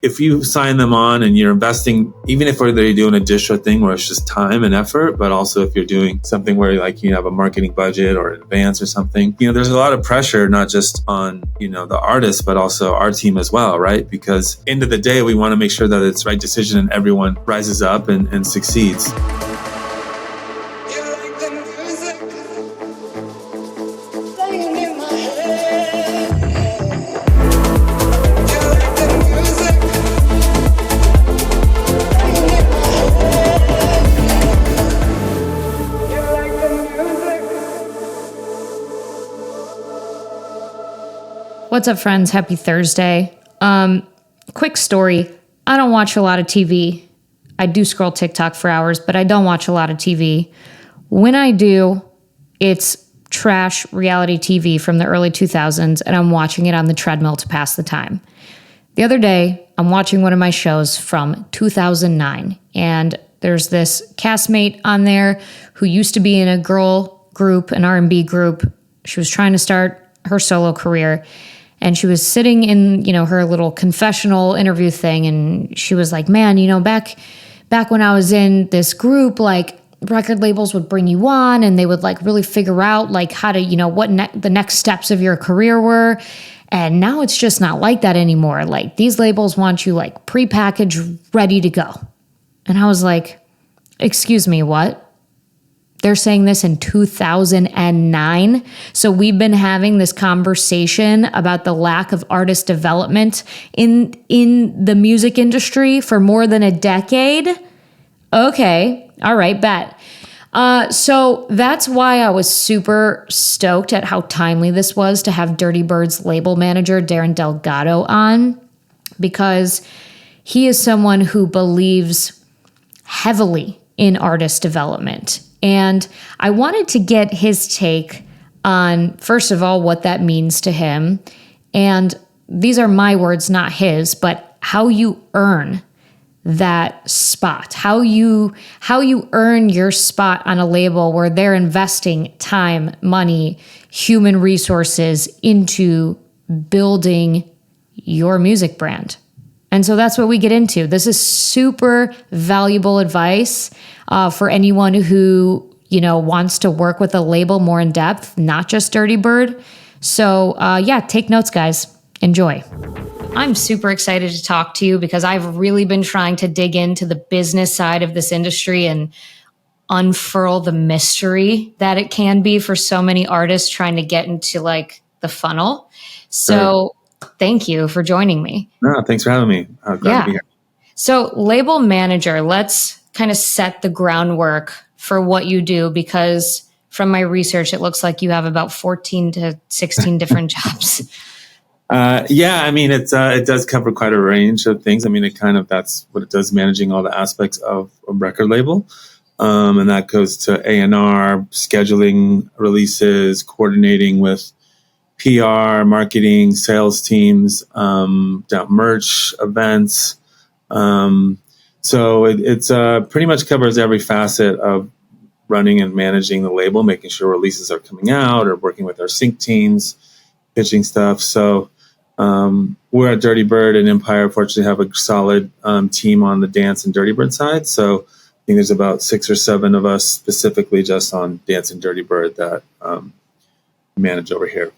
if you sign them on and you're investing, even if they're doing a distro thing where it's just time and effort, but also if you're doing something where like you have a marketing budget or advance or something, there's a lot of pressure, not just on, the artist, but also our team as well, right? Because end of the day, we want to make sure that it's the right decision and everyone rises up and succeeds. What's up, friends? Happy Thursday. Quick story. I don't watch a lot of TV. I do scroll TikTok for hours, but I don't watch a lot of TV. When I do, it's trash reality TV from the early 2000s, and I'm watching it on the treadmill to pass the time. The other day, I'm watching one of my shows from 2009, and there's this castmate on there who used to be in a girl group, an R&B group. She was trying to start her solo career. And she was sitting in, her little confessional interview thing. And she was like, man, back when I was in this group, like record labels would bring you on and they would like really figure out like how to, what the next steps of your career were. And now it's just not like that anymore. Like these labels want you like prepackaged, ready to go. And I was like, excuse me, what? They're saying this in 2009. So we've been having this conversation about the lack of artist development in the music industry for more than a decade. Okay. All right. Bet. So that's why I was super stoked at how timely this was to have Dirtybird's label manager, Deron Delgado, on, because he is someone who believes heavily in artist development. And I wanted to get his take on, first of all, what that means to him. And these are my words, not his, but how you earn that spot, how you earn your spot on a label where they're investing time, money, human resources into building your music brand. And so that's what we get into. This is super valuable advice for anyone who, wants to work with a label more in depth, not just Dirtybird. So take notes, guys. Enjoy. I'm super excited to talk to you because I've really been trying to dig into the business side of this industry and unfurl the mystery that it can be for so many artists trying to get into like the funnel. So thank you for joining me. No, thanks for having me. I'm glad to be here. So label manager, let's kind of set the groundwork for what you do, because from my research, it looks like you have about 14 to 16 different jobs. It does cover quite a range of things. That's what it does, managing all the aspects of a record label. And that goes to A&R, scheduling releases, coordinating with PR, marketing, sales teams, merch, events. So it's pretty much covers every facet of running and managing the label, making sure releases are coming out or working with our sync teams, pitching stuff. So we're at Dirtybird and Empire, fortunately have a solid team on the dance and Dirtybird side. So I think there's about 6 or 7 of us specifically just on dance and Dirtybird that manage over here.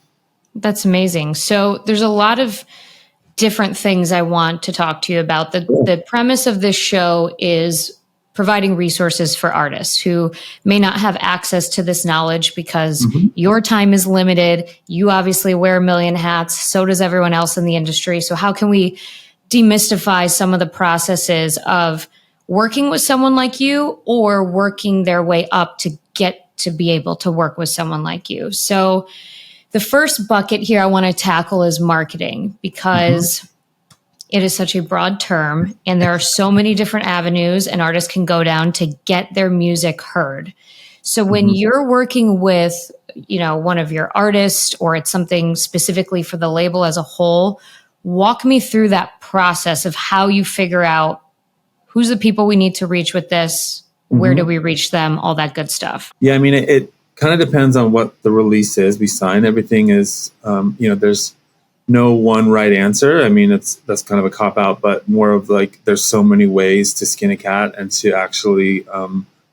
That's amazing. So there's a lot of different things I want to talk to you about. The premise of this show is providing resources for artists who may not have access to this knowledge because your time is limited. You obviously wear a million hats. So does everyone else in the industry. So how can we demystify some of the processes of working with someone like you or working their way up to get to be able to work with someone like you? So the first bucket here I want to tackle is marketing, because it is such a broad term and there are so many different avenues an artist can go down to get their music heard. So when you're working with, one of your artists, or it's something specifically for the label as a whole, walk me through that process of how you figure out who's the people we need to reach with this, where do we reach them, all that good stuff. Yeah, it kind of depends on what the release is. We sign everything is, there's no one right answer. I mean, that's kind of a cop out, but more of like there's so many ways to skin a cat and to actually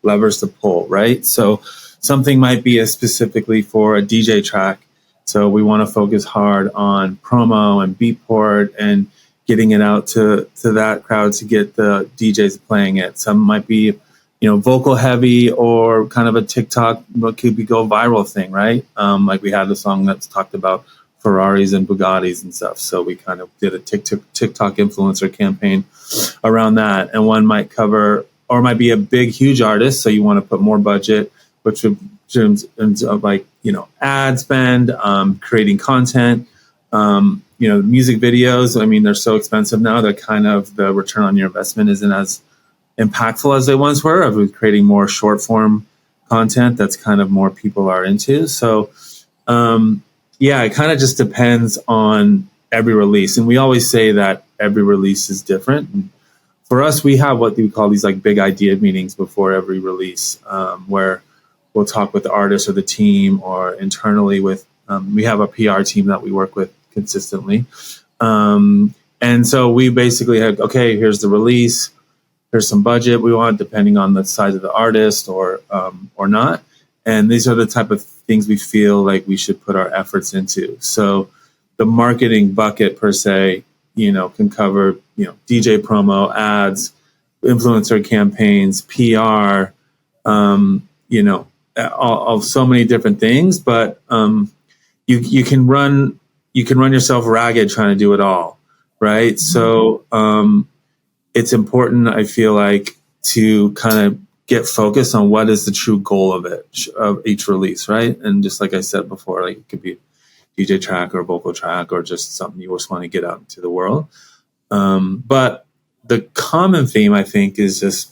levers to pull, right? So something might be specifically for a DJ track. So we want to focus hard on promo and beatport and getting it out to that crowd to get the DJs playing it. Some might be, vocal heavy or kind of a TikTok, what could be go viral thing, right? Like we had a song that's talked about Ferraris and Bugattis and stuff. So we kind of did a TikTok influencer campaign around that. And one might cover, or might be a big, huge artist. So you want to put more budget, which would terms of like, ad spend, creating content, music videos. I mean, they're so expensive now. They're kind of, the return on your investment isn't as impactful as they once were, of creating more short form content that's kind of more people are into. So, it kind of just depends on every release. And we always say that every release is different. And for us, we have what we call these like big idea meetings before every release, where we'll talk with the artist or the team or internally with, we have a PR team that we work with consistently. And so we basically had, okay, here's the release. Here's some budget we want, depending on the size of the artist or not. And these are the type of things we feel like we should put our efforts into. So the marketing bucket per se, can cover, DJ promo, ads, influencer campaigns, PR, all so many different things. But you can run yourself ragged trying to do it all, right? Mm-hmm. So it's important, I feel like, to kind of get focused on what is the true goal of each release, right? And just like I said before, like it could be a DJ track or a vocal track or just something you just want to get out into the world. But the common theme, I think, is just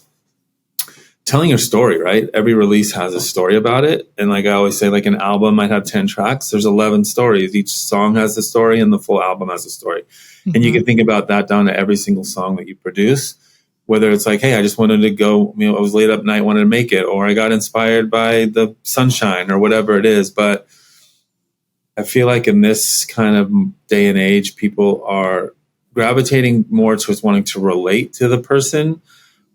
telling your story, right? Every release has a story about it. And like I always say, like an album might have 10 tracks. There's 11 stories. Each song has a story and the full album has a story. Mm-hmm. And you can think about that down to every single song that you produce, whether it's like, hey, I just wanted to go, I was late up night, wanted to make it, or I got inspired by the sunshine or whatever it is. But I feel like in this kind of day and age, people are gravitating more towards wanting to relate to the person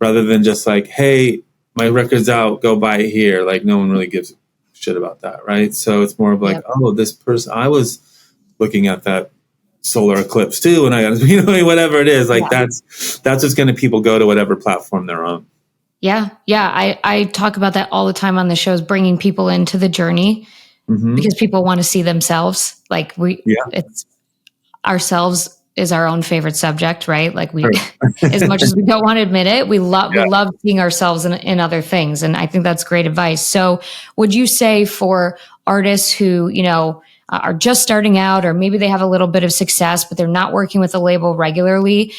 rather than just like, hey, my record's out, go buy it here. Like no one really gives a shit about that, right? So it's more of like, oh, this person, I was looking at that solar eclipse too, and I got, whatever it is, like that's what's going to people go to whatever platform they're on. Yeah. I talk about that all the time on the shows, bringing people into the journey because people want to see themselves. Like it's ourselves is our own favorite subject, right? Like we, as much as we don't want to admit it, we love seeing ourselves in other things. And I think that's great advice. So would you say for artists who, are just starting out, or maybe they have a little bit of success, but they're not working with a label regularly,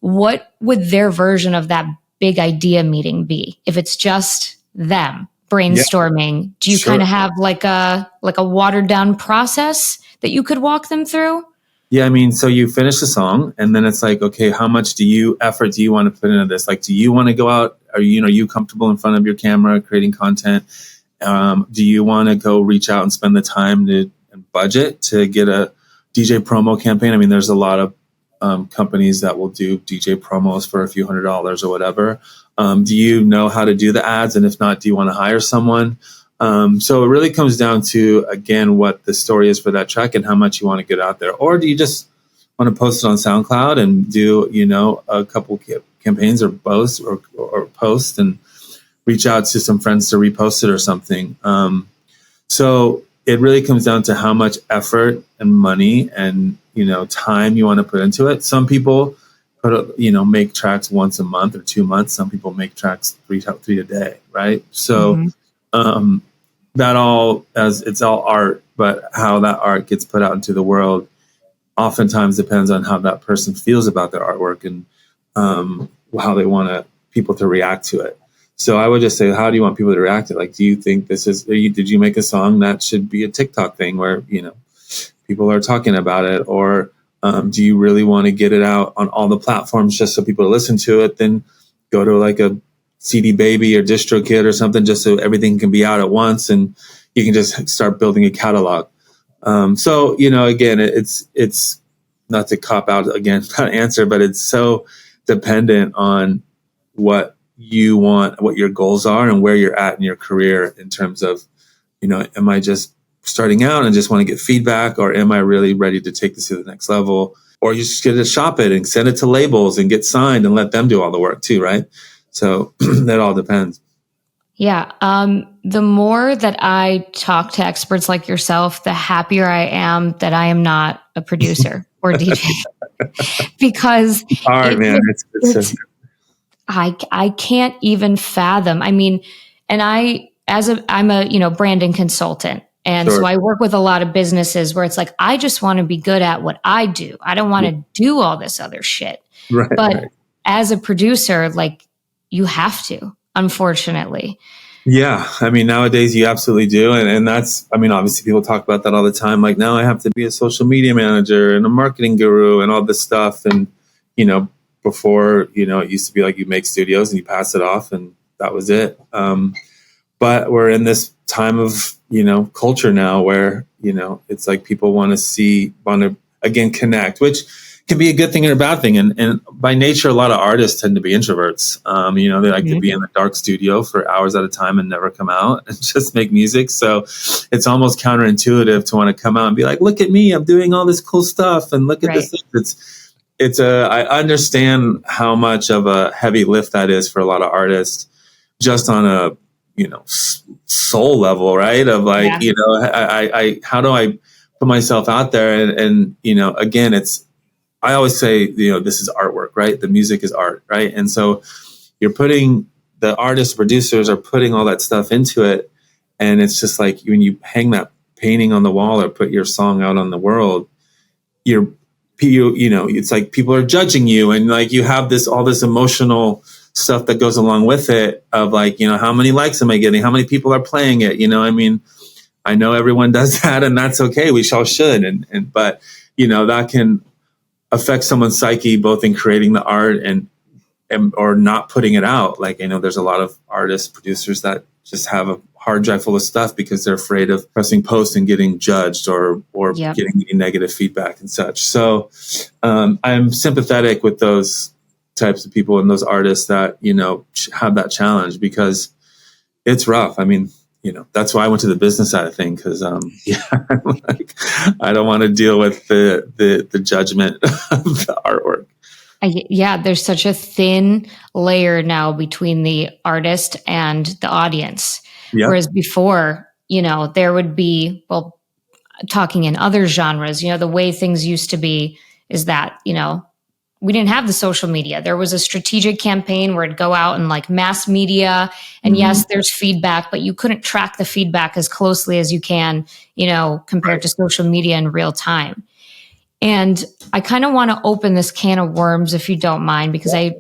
what would their version of that big idea meeting be? If it's just them brainstorming, do you kind of have like a watered down process that you could walk them through? Yeah, I mean, so you finish the song and then it's like, okay, how much effort do you want to put into this? Like, do you want to go out? Are you comfortable in front of your camera creating content? Do you want to go reach out and spend the time and budget to get a DJ promo campaign? I mean, there's a lot of companies that will do DJ promos for a few $100s or whatever. Do you know how to do the ads? And if not, do you want to hire someone? So it really comes down to, again, what the story is for that track and how much you want to get out there. Or do you just want to post it on SoundCloud and do, a couple campaigns or posts or post and reach out to some friends to repost it or something. So it really comes down to how much effort and money and, time you want to put into it. Some people make tracks once a month or 2 months. Some people make tracks three a day. Right. So, that all, as it's all art, but how that art gets put out into the world oftentimes depends on how that person feels about their artwork and how they want people to react to it. So I would just say, how do you want people to react to it? Like, do you think did you make a song that should be a TikTok thing where, people are talking about it? Or do you really want to get it out on all the platforms just so people listen to it? Then go to like a CD Baby or DistroKid or something just so everything can be out at once and you can just start building a catalog. So, again, it's not to cop out again, that answer, but it's so dependent on what you want, what your goals are, and where you're at in your career in terms of, am I just starting out and just want to get feedback, or am I really ready to take this to the next level? Or you just get to shop it and send it to labels and get signed and let them do all the work too, right? So that all depends. Yeah. The more that I talk to experts like yourself, the happier I am that I am not a producer or DJ. Because it's hard, man. I can't even fathom. I mean, and I'm a branding consultant. And Sure. So I work with a lot of businesses where it's like, I just want to be good at what I do. I don't want to do all this other shit. Right, but as a producer, like, you have to, unfortunately. Yeah. I mean, nowadays you absolutely do. And that's, I mean, obviously people talk about that all the time. Like, now I have to be a social media manager and a marketing guru and all this stuff. And, before, it used to be like you make studios and you pass it off and that was it. But we're in this time of, culture now where, it's like people want to again, connect, which can be a good thing or a bad thing. And by nature, a lot of artists tend to be introverts. They like to be in the dark studio for hours at a time and never come out and just make music. So it's almost counterintuitive to want to come out and be like, look at me, I'm doing all this cool stuff. And look at this. I understand how much of a heavy lift that is for a lot of artists, just on a, soul level, right? Of like, how do I put myself out there? And again, I always say, this is artwork, right? The music is art, right? And so the artists, producers are putting all that stuff into it. And it's just like when you hang that painting on the wall or put your song out on the world, it's like people are judging you, and like you have all this emotional stuff that goes along with it of like, how many likes am I getting? How many people are playing it? I mean, I know everyone does that, and that's okay. We all should. But that can affect someone's psyche, both in creating the art and or not putting it out. Like, there's a lot of artists, producers that just have a hard drive full of stuff because they're afraid of pressing post and getting judged or getting any negative feedback and such. So I'm sympathetic with those types of people and those artists that, have that challenge, because it's rough. I mean, that's why I went to the business side of things, because I don't want to deal with the judgment of the artwork. There's such a thin layer now between the artist and the audience. Yep. Whereas before, there would be, talking in other genres, the way things used to be is that, we didn't have the social media. There was a strategic campaign where it'd go out and like mass media. And yes, there's feedback, but you couldn't track the feedback as closely as you can, compared to social media in real time. And I kind of want to open this can of worms, if you don't mind, because I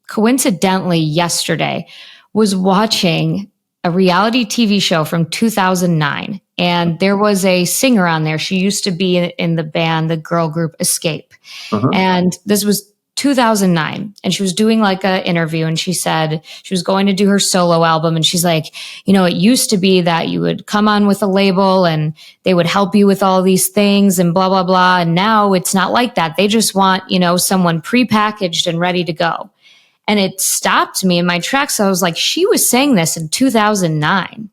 coincidentally yesterday was watching a reality TV show from 2009. And there was a singer on there. She used to be in the band, the girl group Escape. And this was 2009. And she was doing like an interview, and she said she was going to do her solo album. And she's like, it used to be that you would come on with a label and they would help you with all these things and blah, blah, blah. And now it's not like that. They just want, someone prepackaged and ready to go. And it stopped me in my tracks. So I was like, she was saying this in 2009,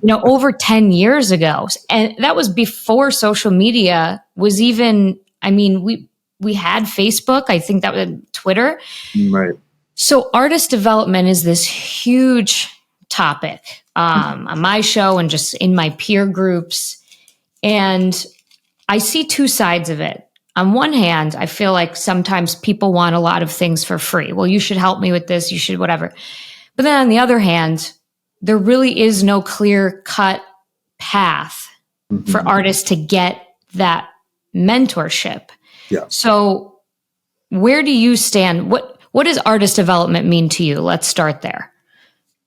over 10 years ago. And that was before social media was even, we had Facebook. I think that was Twitter. Right. So artist development is this huge topic on my show and just in my peer groups. And I see two sides of it. On one hand, I feel like sometimes people want a lot of things for free. Well, you should help me with this. You should whatever. But then on the other hand, there really is no clear-cut path for artists to get that mentorship. Yeah. So where do you stand? What does artist development mean to you? Let's start there.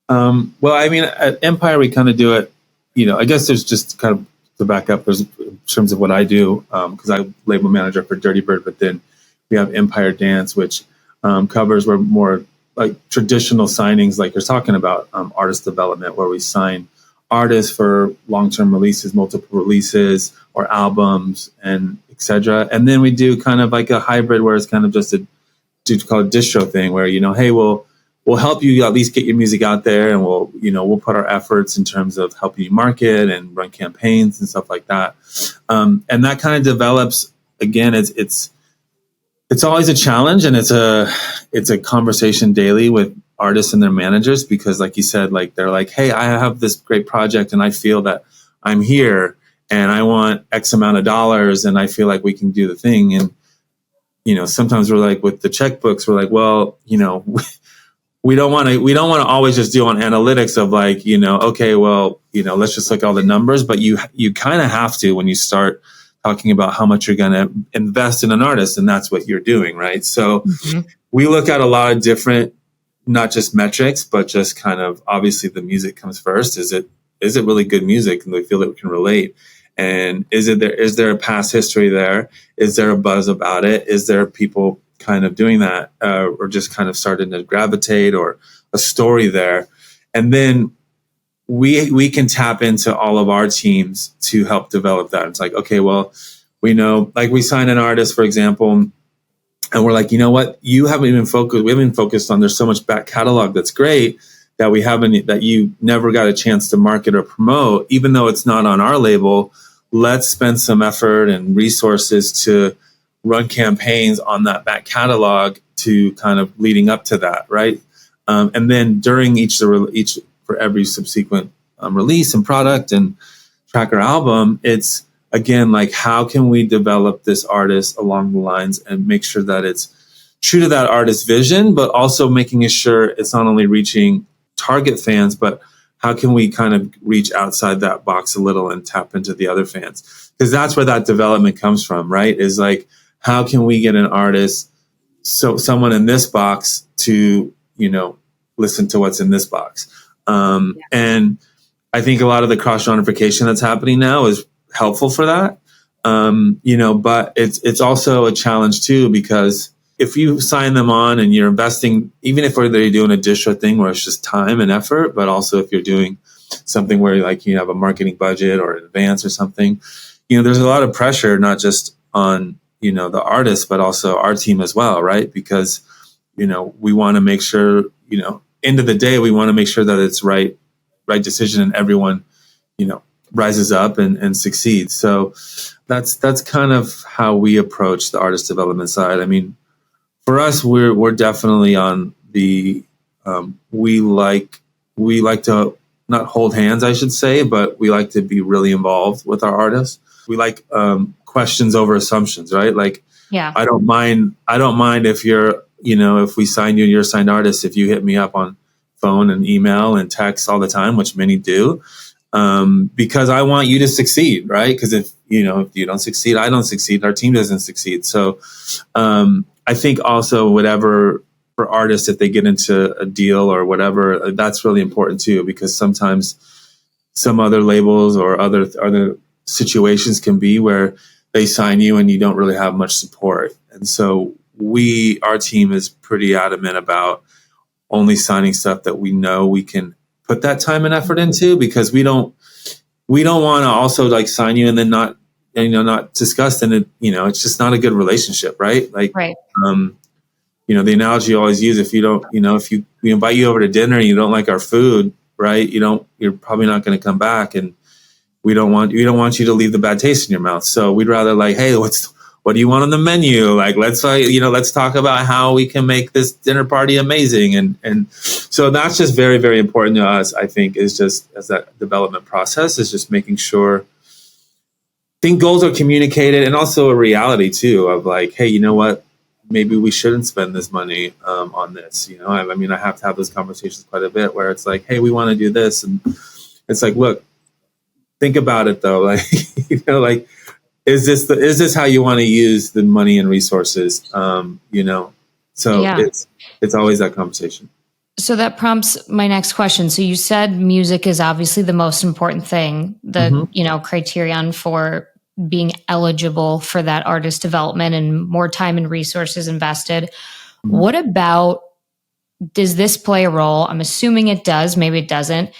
At Empire, we kind of do it, I guess there's just kind of to back up, there's in terms of what I do, because I'm label manager for Dirtybird, but then we have Empire Dance, which covers where more like traditional signings, like you're talking about, artist development, where we sign artists for long-term releases, multiple releases, or albums, and etc. And then we do kind of like a hybrid where it's kind of just called a distro thing where, hey, we'll help you at least get your music out there, and we'll put our efforts in terms of helping you market and run campaigns and stuff like that. And that kind of develops. Again, it's always a challenge, and it's a conversation daily with artists and their managers, because like you said, like they're like, hey, I have this great project and I feel that I'm here and I want X amount of dollars and I feel like we can do the thing. And, sometimes we're like with the checkbooks, we're like, well, we don't want to always just do on analytics of like, okay, well, let's just look at all the numbers, but you kind of have to when you start talking about how much you're going to invest in an artist, and that's what you're doing, right? So we look at a lot of different, not just metrics, but just kind of, obviously the music comes first. Is it really good music, and we feel that we can relate? And is there a past history there? Is there a buzz about it? Is there people kind of doing that, or just kind of starting to gravitate, or a story there? And then we can tap into all of our teams to help develop that. It's like, okay, well, we know, like we sign an artist, for example, and we're like, you know what? We haven't focused on, there's so much back catalog that's great that you never got a chance to market or promote, even though it's not on our label. Let's spend some effort and resources to run campaigns on that back catalog to kind of leading up to that, right? And then during for every subsequent release and product and track or album, it's again like, how can we develop this artist along the lines and make sure that it's true to that artist's vision, but also making sure it's not only reaching target fans, but how can we kind of reach outside that box a little and tap into the other fans? Because that's where that development comes from, right? Is like, how can we get an artist, someone in this box to, listen to what's in this box? And I think a lot of the cross-gentrification that's happening now is helpful for that. But it's also a challenge too, because if you sign them on and you're investing, even if they're doing a distro thing where it's just time and effort, but also if you're doing something where like you have a marketing budget or an advance or something, there's a lot of pressure, not just on, the artist, but also our team as well, right? Because, we want to make sure, end of the day, we want to make sure that it's right decision and everyone, rises up and succeeds. So that's kind of how we approach the artist development side. I mean, for us, we're definitely on the, we like to not hold hands, I should say, but we like to be really involved with our artists. We like, questions over assumptions, right? Like, yeah, I don't mind if you're, if we sign you and you're a signed artist, if you hit me up on phone and email and text all the time, which many do, because I want you to succeed, right? Because if you don't succeed, I don't succeed, our team doesn't succeed. So, I think also whatever for artists, if they get into a deal or whatever, that's really important too, because sometimes some other labels or other situations can be where they sign you and you don't really have much support. And so our team is pretty adamant about only signing stuff that we know we can put that time and effort into, because we don't want to also like sign you and then not discuss, and it's just not a good relationship, right? Like, right. The analogy you always use, if you don't, if we invite you over to dinner and you don't like our food, right? You're probably not going to come back, and we don't want you to leave the bad taste in your mouth. So we'd rather like, hey, what do you want on the menu? Like, let's talk about how we can make this dinner party amazing. And so that's just very, very important to us, I think, is just as that development process is just making sure I think goals are communicated, and also a reality too of like, hey, you know what? Maybe we shouldn't spend this money on this. I have to have those conversations quite a bit where it's like, hey, we want to do this. And it's like, look, think about it though. Like, like, is this how you want to use the money and resources? So yeah. It's always that conversation. So that prompts my next question. So you said music is obviously the most important thing, the, criterion for being eligible for that artist development and more time and resources invested. Mm-hmm. What about, does this play a role? I'm assuming it does, maybe it doesn't.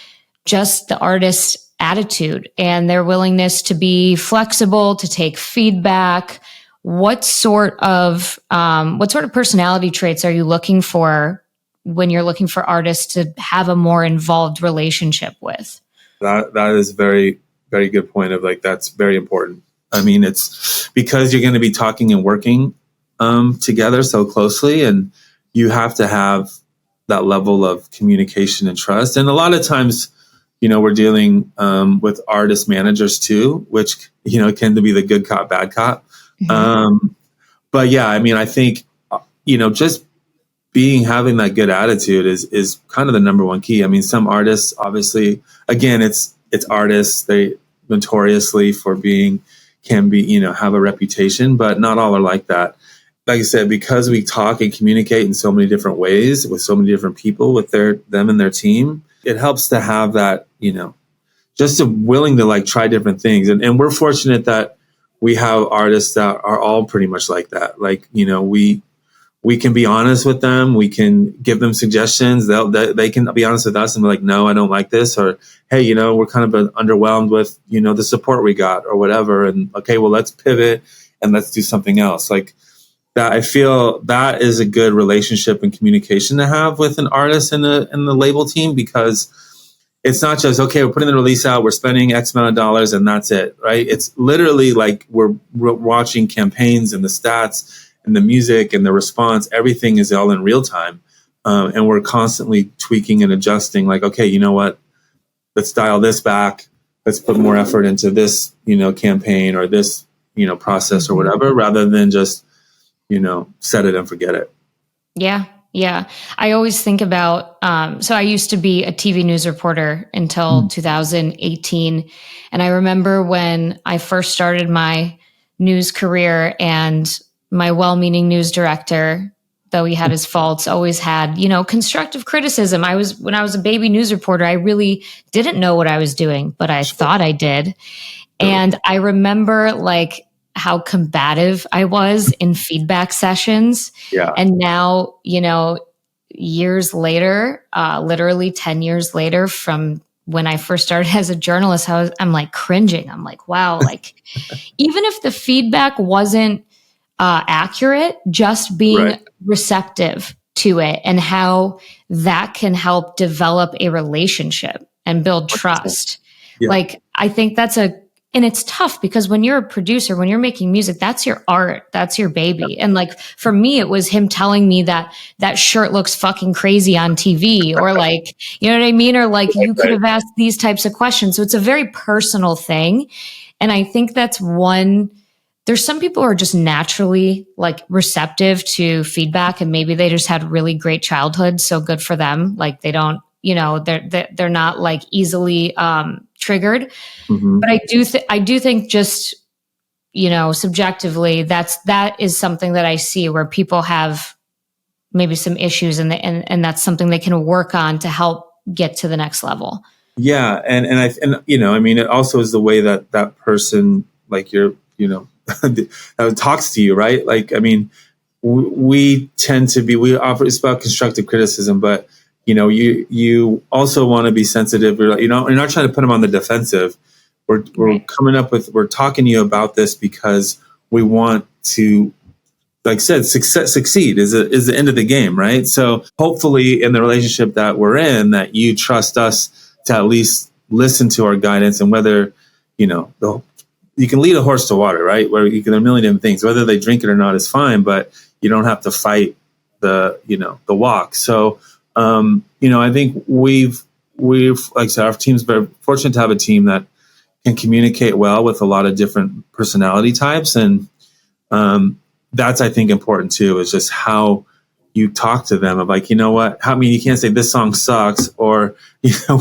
Just the artist's attitude and their willingness to be flexible, to take feedback, what sort of personality traits are you looking for when you're looking for artists to have a more involved relationship with? That is very, very good point of like, that's very important. I mean, it's because you're going to be talking and working together so closely, and you have to have that level of communication and trust. And a lot of times, we're dealing with artist managers too, which, can be the good cop, bad cop. Mm-hmm. But yeah, I mean, I think, just having that good attitude is kind of the number one key. I mean, some artists, obviously, again, it's artists, they notoriously can be, have a reputation, but not all are like that. Like I said, because we talk and communicate in so many different ways with so many different people with them and their team, it helps to have that, just willing to like try different things. And we're fortunate that we have artists that are all pretty much like that. Like, we can be honest with them. We can give them suggestions. They can be honest with us and be like, no, I don't like this. Or, hey, we're kind of underwhelmed with, the support we got or whatever. And okay, well, let's pivot and let's do something else. Like that, I feel that is a good relationship and communication to have with an artist and the label team, because it's not just, okay, we're putting the release out, we're spending X amount of dollars and that's it, right? It's literally like we're watching campaigns and the stats and the music and the response. Everything is all in real time. And we're constantly tweaking and adjusting, like, okay, you know what? Let's dial this back. Let's put more effort into this, campaign or this, process or whatever, rather than just, set it and forget it. Yeah. Yeah. I always think about, so I used to be a TV news reporter until 2018. And I remember when I first started my news career, and my well-meaning news director, though he had his faults, always had, constructive criticism. When I was a baby news reporter, I really didn't know what I was doing, but I thought I did. And I remember like how combative I was in feedback sessions. Yeah. And now, years later, literally 10 years later from when I first started as a journalist, I'm like cringing. I'm like, wow, like even if the feedback wasn't accurate, just being receptive to it and how that can help develop a relationship and build trust. Yeah. Like, I think and it's tough because when you're a producer, when you're making music, that's your art, that's your baby. And like, for me, it was him telling me that shirt looks fucking crazy on TV, or like, you know what I mean? Or like, you could have asked these types of questions. So it's a very personal thing. And I think that's there's some people who are just naturally like receptive to feedback, and maybe they just had really great childhood. So good for them. Like they don't, they're not like easily triggered. Mm-hmm. But I do think just, subjectively, that is something that I see where people have maybe some issues, and that's something they can work on to help get to the next level. Yeah. And it also is the way that person, like that talks to you, right? Like, I mean, we tend to we offer, it's about constructive criticism, but you also want to be sensitive. You're not trying to put them on the defensive. We're we're talking to you about this because we want to, like I said, succeed is the end of the game, right? So hopefully in the relationship that we're in, that you trust us to at least listen to our guidance, and whether, you can lead a horse to water, right? Where you can, a million different things, whether they drink it or not is fine, but you don't have to fight the walk. So, I think we've, like I said, our team's very fortunate to have a team that can communicate well with a lot of different personality types. And, that's, I think, important too, is just how you talk to them of like, you can't say this song sucks, or,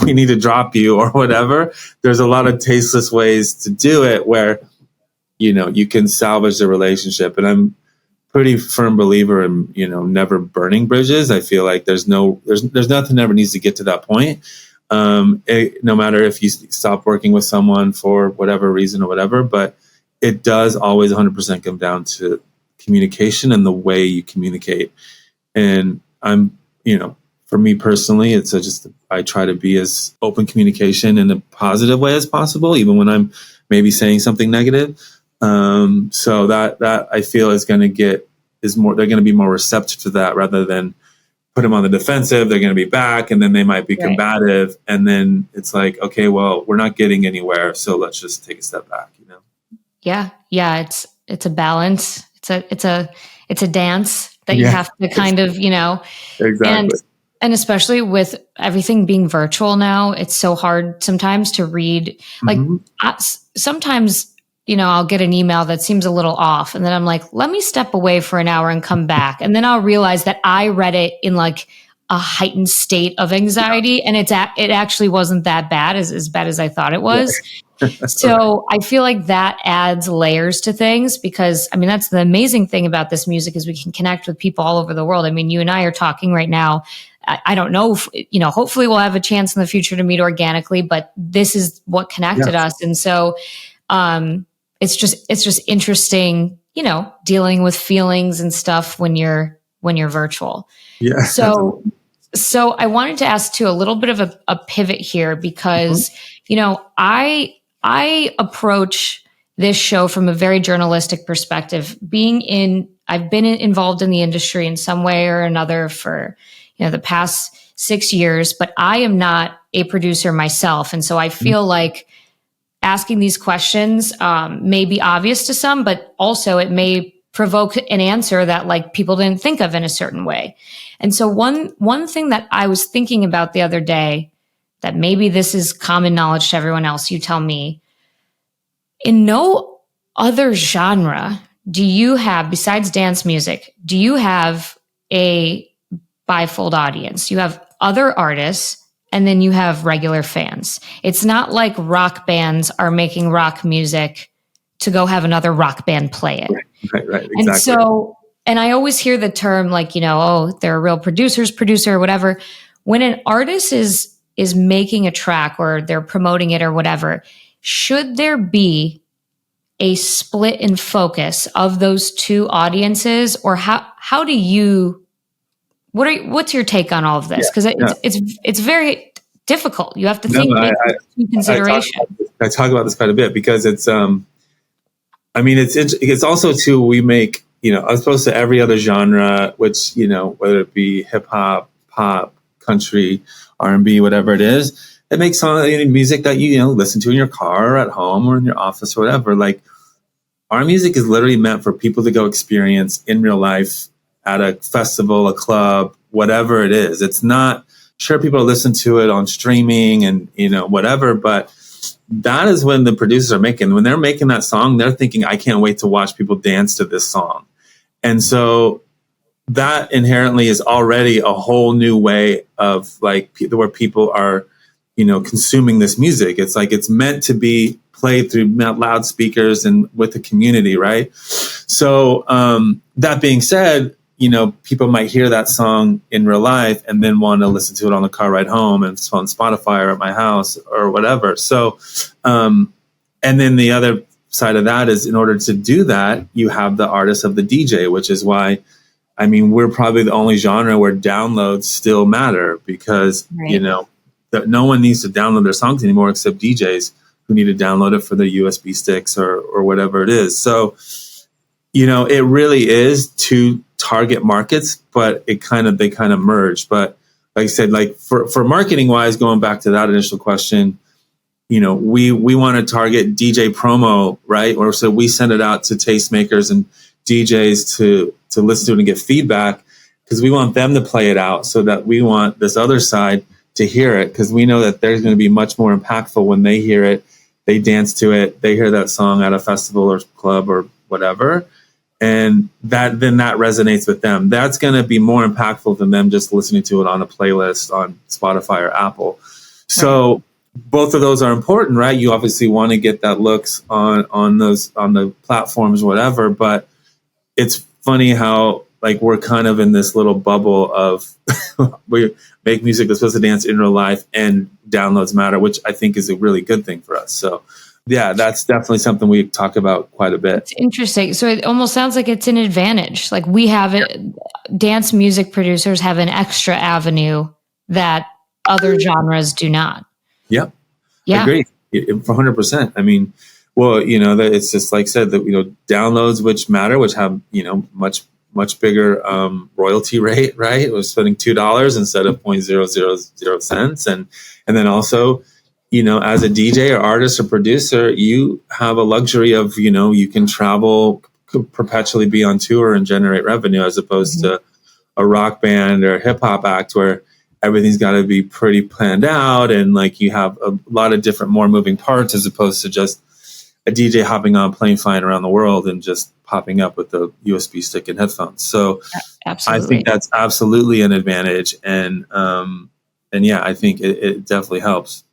we need to drop you or whatever. There's a lot of tasteless ways to do it where, you can salvage the relationship. And I'm pretty firm believer in, never burning bridges. I feel like there's nothing that ever needs to get to that point. No matter if you stop working with someone for whatever reason or whatever, but it does always 100% come down to communication and the way you communicate. And I'm, for me personally, it's I try to be as open communication in a positive way as possible, even when I'm maybe saying something negative. So that I feel is going to they're going to be more receptive to that rather than put them on the defensive. They're going to be back, and then they might be combative, and then it's like, okay, well, we're not getting anywhere, so let's just take a step back, Yeah. It's a balance. It's a dance that you have to kind of, exactly. And especially with everything being virtual now, it's so hard sometimes to read. Like sometimes, I'll get an email that seems a little off, and then I'm like, let me step away for an hour and come back. And then I'll realize that I read it in like a heightened state of anxiety, and it actually wasn't that bad, as bad as I thought it was. So I feel like that adds layers to things because, that's the amazing thing about this music is we can connect with people all over the world. You and I are talking right now. I don't know if, hopefully we'll have a chance in the future to meet organically, but this is what connected us. And so, it's just interesting, dealing with feelings and stuff when you're virtual. Yeah. So I wanted to ask too, a little bit of a pivot here because, I approach this show from a very journalistic perspective. I've been involved in the industry in some way or another for, the past 6 years, but I am not a producer myself. And so I feel like asking these questions may be obvious to some, but also it may provoke an answer that like people didn't think of in a certain way. And so one thing that I was thinking about the other day, that maybe this is common knowledge to everyone else, you tell me, in no other genre do you have, besides dance music, do you have a bifold audience? You have other artists, and then you have regular fans. It's not like rock bands are making rock music to go have another rock band play it. Right, exactly. And so, and I always hear the term like, they're a real producer or whatever. When an artist is making a track or they're promoting it or whatever, should there be a split in focus of those two audiences, or how do you, what's your take on all of this? Because it's very difficult. You have to think into consideration. I talk about this quite a bit because it's it's also too, we make, as opposed to every other genre, which, whether it be hip hop, pop, country, R&B, whatever it is, it makes music that you listen to in your car or at home or in your office or whatever. Like, our music is literally meant for people to go experience in real life at a festival, a club, whatever it is. It's not, sure, people listen to it on streaming and, whatever, but that is when the producers are when they're making that song, they're thinking, I can't wait to watch people dance to this song. And so that inherently is already a whole new way of like where people are, consuming this music. It's like, it's meant to be played through loudspeakers and with the community. Right. So, that being said, people might hear that song in real life and then want to listen to it on the car ride home and it's on Spotify or at my house or whatever. So, and then the other side of that is in order to do that, you have the artist of the DJ, which is why, we're probably the only genre where downloads still matter because, that no one needs to download their songs anymore except DJs who need to download it for their USB sticks or whatever it is. So, it really is two target markets, but they kind of merge. But like I said, like for marketing wise, going back to that initial question, we want to target DJ promo, right? Or so we send it out to tastemakers and DJs to listen to it and get feedback because we want them to play it out so that we want this other side to hear it because we know that there's going to be much more impactful when they hear it, they dance to it, they hear that song at a festival or club or whatever. And that resonates with them. That's going to be more impactful than them just listening to it on a playlist on Spotify or Apple. So both of those are important, right? You obviously want to get that looks on the platforms, whatever. But it's funny how like we're kind of in this little bubble of we make music that's supposed to dance in real life and downloads matter, which I think is a really good thing for us. So yeah, that's definitely something we talk about quite a bit. It's interesting. So it almost sounds like it's an advantage. Like we have it, dance music producers have an extra avenue that other genres do not. Yep. Yeah. Agreed. For 100%. Well, it's just like I said, that, downloads, which matter, which have, much bigger royalty rate, right? We're spending $2 instead of 0.000 cents. And then also, as a DJ or artist or producer, you have a luxury of, you can travel, could perpetually be on tour and generate revenue, as opposed to a rock band or a hip hop act where everything's got to be pretty planned out. And like you have a lot of different, more moving parts, as opposed to just a DJ hopping on a plane, flying around the world and just popping up with the USB stick and headphones. So absolutely. I think that's absolutely an advantage. And yeah, I think it definitely helps.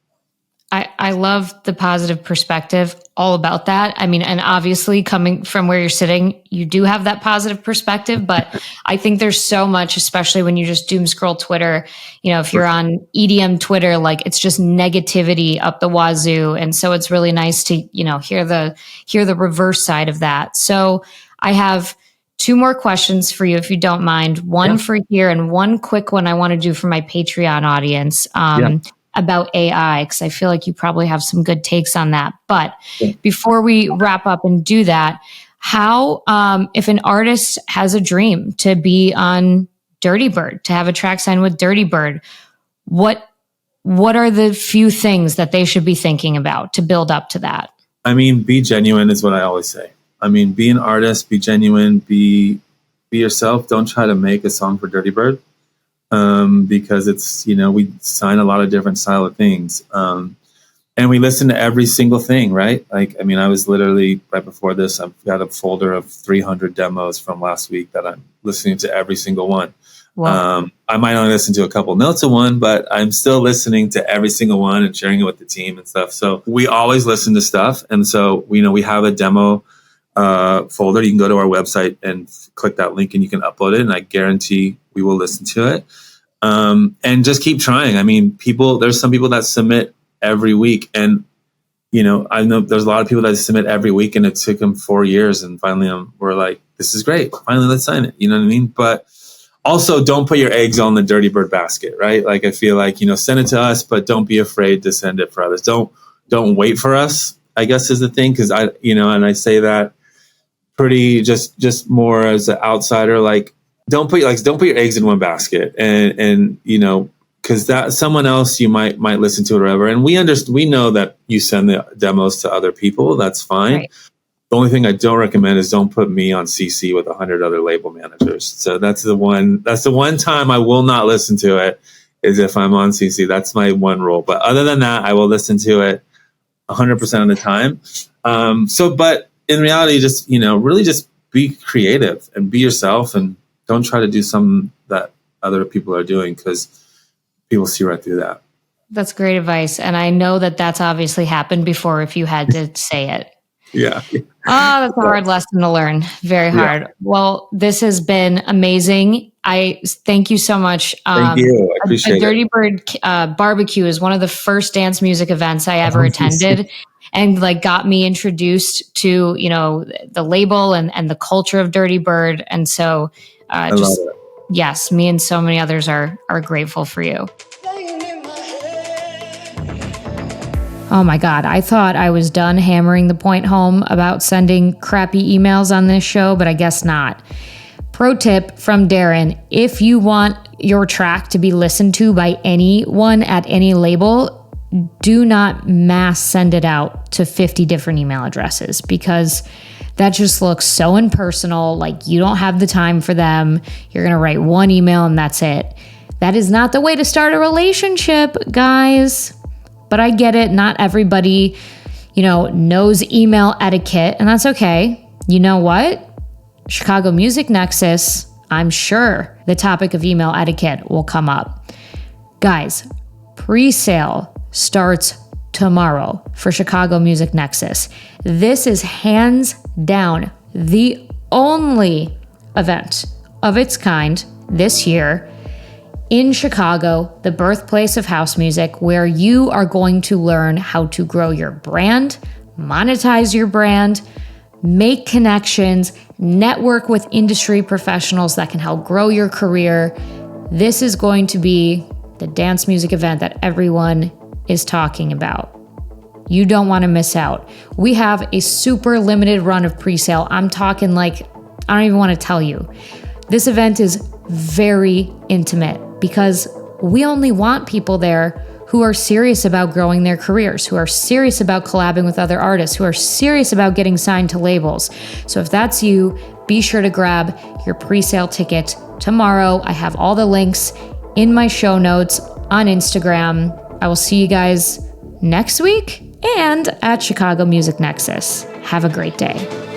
I love the positive perspective all about that. I mean, and obviously coming from where you're sitting, you do have that positive perspective, but I think there's so much, especially when you just doom scroll Twitter, if you're on EDM Twitter, like it's just negativity up the wazoo. And so it's really nice to, hear the reverse side of that. So I have 2 more questions for you, if you don't mind. One for here and one quick one I want to do for my Patreon audience. About AI, because I feel like you probably have some good takes on that. But before we wrap up and do that, how, if an artist has a dream to be on Dirtybird, to have a track signed with Dirtybird, what are the few things that they should be thinking about to build up to that? I mean, be genuine is what I always say. I mean, be an artist, be genuine, be yourself. Don't try to make a song for Dirtybird. Because it's, we sign a lot of different style of things. And we listen to every single thing, right? Like, I mean, I was literally right before this, I've got a folder of 300 demos from last week that I'm listening to every single one. Wow. I might only listen to a couple notes of one, but I'm still listening to every single one and sharing it with the team and stuff. So we always listen to stuff. And so, we have a demo folder. You can go to our website and click that link and you can upload it. And I guarantee we will listen to it. And just keep trying. I mean, there's some people that submit every week, and, I know there's a lot of people that submit every week, and it took them 4 years. And finally, we're like, this is great. Finally, let's sign it. You know what I mean? But also don't put your eggs on the Dirtybird basket, right? Like, I feel like, send it to us, but don't be afraid to send it for others. Don't wait for us, I guess, is the thing. Cause and I say that pretty just more as an outsider, like, don't put your eggs in one basket, and because that someone else you might listen to it or whatever. And we know that you send the demos to other people. That's fine. Right. The only thing I don't recommend is don't put me on CC with 100 other label managers. So that's the one time I will not listen to it, is if I'm on CC. That's my one rule. But other than that, I will listen to it 100% of the time. But in reality, just really just be creative and be yourself, and don't try to do something that other people are doing, because people see right through that. That's great advice. And I know that that's obviously happened before, if you had to say it. Yeah. Oh, that's a hard lesson to learn. Very hard. Yeah. Well, this has been amazing. I thank you so much. Thank you. I appreciate it. Dirtybird barbecue is one of the first dance music events I ever attended. And got me introduced to, the label and the culture of Dirtybird. And so yes, me and so many others are grateful for you. Oh my God. I thought I was done hammering the point home about sending crappy emails on this show, but I guess not. Pro tip from Deron: if you want your track to be listened to by anyone at any label, do not mass send it out to 50 different email addresses, because that just looks so impersonal. Like, you don't have the time for them. You're going to write one email and that's it. That is not the way to start a relationship, guys. But I get it. Not everybody, knows email etiquette, and that's okay. You know what? Chicago Music Nexus, I'm sure the topic of email etiquette will come up. Guys, pre-sale starts tomorrow for Chicago Music Nexus. This is hands down the only event of its kind this year in Chicago, the birthplace of house music, where you are going to learn how to grow your brand, monetize your brand, make connections, network with industry professionals that can help grow your career. This is going to be the dance music event that everyone is talking about. You don't want to miss out. We have a super limited run of pre-sale. I'm talking like, I don't even want to tell you. This event is very intimate because we only want people there who are serious about growing their careers, who are serious about collabing with other artists, who are serious about getting signed to labels. So if that's you, be sure to grab your pre-sale ticket tomorrow. I have all the links in my show notes on Instagram. I will see you guys next week and at Chicago Music Nexus. Have a great day.